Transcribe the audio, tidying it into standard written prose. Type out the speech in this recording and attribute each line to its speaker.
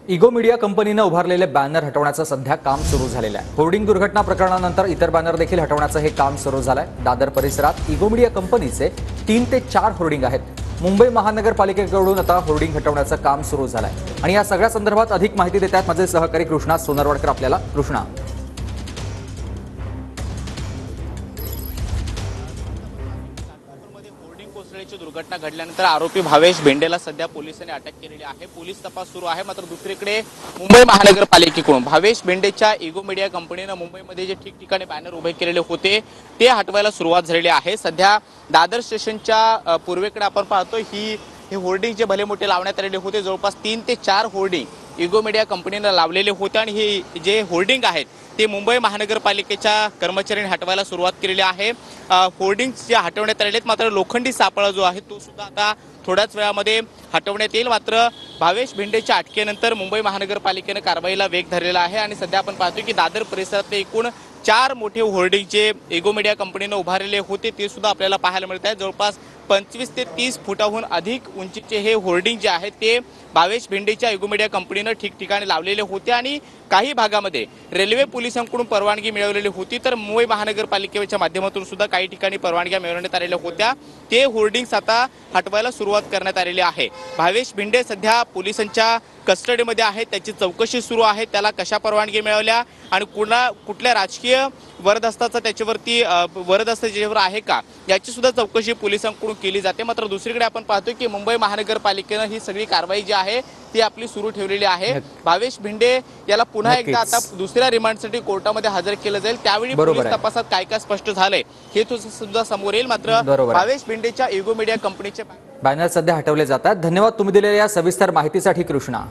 Speaker 1: Ego media कंपनीने उभारलेले banner हटवण्याचं सध्या काम सुरू झालेलं आहे। होर्डिंग दुर्घटना प्रकरणानंतर इतर बॅनर देखील हटवण्याचं हे काम सुरू झालंय। दादर परिसरात इगो मीडिया कंपनीचे 3 ते 4 होर्डिंग आहेत। मुंबई महानगरपालिकेकडून आता होर्डिंग हटवण्याचं काम सुरू झालंय आणि या सगळ्या संदर्भात अधिक माहिती देत आहेत माझे सहकारी कृष्णा सोनरवाडकर। आपल्याला कृष्णा,
Speaker 2: कोसळीची दुर्घटना घडल्यानंतर आरोपी भावेश भेंडेला सध्या पोलिसांनी अटक केलेली आहे। पोलीस तपास सुरू आहे। मात्र दुसरीकडे मुंबई महानगरपालिकेकडून भावेश भेंडेच्या इगो मीडिया कंपनीने मुंबईमध्ये जे ठिकठिकाणी बॅनर उभे केलेले होते ते हटवायला सुरुवात झालेली आहे। सध्या दादर स्टेशनच्या पूर्वेकडे आपण पाहतो हे होर्डिंग जे भले मोठे लावण्यात आलेले होते, जवळपास 3 ते 4 होर्डिंग इगो मीडिया कंपनीने लावलेले होते आणि हे जे होर्डिंग आहेत ते मुंबई महानगरपालिकेच्या कर्मचाऱ्यांनी हटवायला सुरुवात केलेली आहे। होर्डिंग्स जे हटवण्यात आलेले आहेत, मात्र लोखंडी सापळा जो आहे तो सुद्धा आता थोड्याच वेळामध्ये हटवण्यात येईल। मात्र भावेश भेंडेच्या अटकेनंतर मुंबई महानगरपालिकेने कारवाईला वेग धरलेला आहे आणि सध्या आपण पाहतो की दादर परिसरातले एकूण 4 मोठे होर्डिंग जे इगो मीडिया कंपनीने उभारलेले होते ते सुद्धा आपल्याला पाहायला मिळत आहेत। जवळपास 25 ते 30 फुटाहून अधिक उंचीचे हे होर्डिंग जे आहेत ते भावेश भेंडेच्या इगो मीडिया कंपनीने ठिकठिकाणी लावलेले होते आणि काही भागामध्ये रेल्वे पोलिसांकडून परवानगी मिळवलेली होती, तर मुंबई महानगरपालिकेच्या माध्यमातून सुद्धा काही ठिकाणी परवानग्या मिळवण्यात आलेल्या होत्या। ते होर्डिंग्स आता हटवायला सुरुवात करण्यात आलेली आहे। भावेश भेंडे सध्या पोलिसांच्या कस्टडीमध्ये आहे, त्याची चौकशी सुरू आहे। त्याला कशा परवानगी मिळवल्या आणि कुठल्या राजकीय वरदहस्ताचा त्याच्यावरती वरदहस्त ज्याच्यावर आहे का याची सुद्धा चौकशी पोलिसांकडून केली जाते। मात्र दुसरीकडे आपण पाहतो की मुंबई महानगरपालिकेने ही सगळी कारवाई जी आहे ती आपली सुरू ठेवलेली आहे। भावेश भेंडे याला पुन्हा एकदा आता दुसऱ्या रिमांडसाठी कोर्टामध्ये हजर केलं जाईल। त्यावेळी पोलीस तपासात काय काय स्पष्ट झालंय हे सुद्धा समोर येईल। मात्र भावेश भेंडेच्या इगो मीडिया कंपनीचे
Speaker 1: बॅनर सध्या हटवले जातात। धन्यवाद तुम्ही दिलेल्या या सविस्तर माहितीसाठी कृष्णा।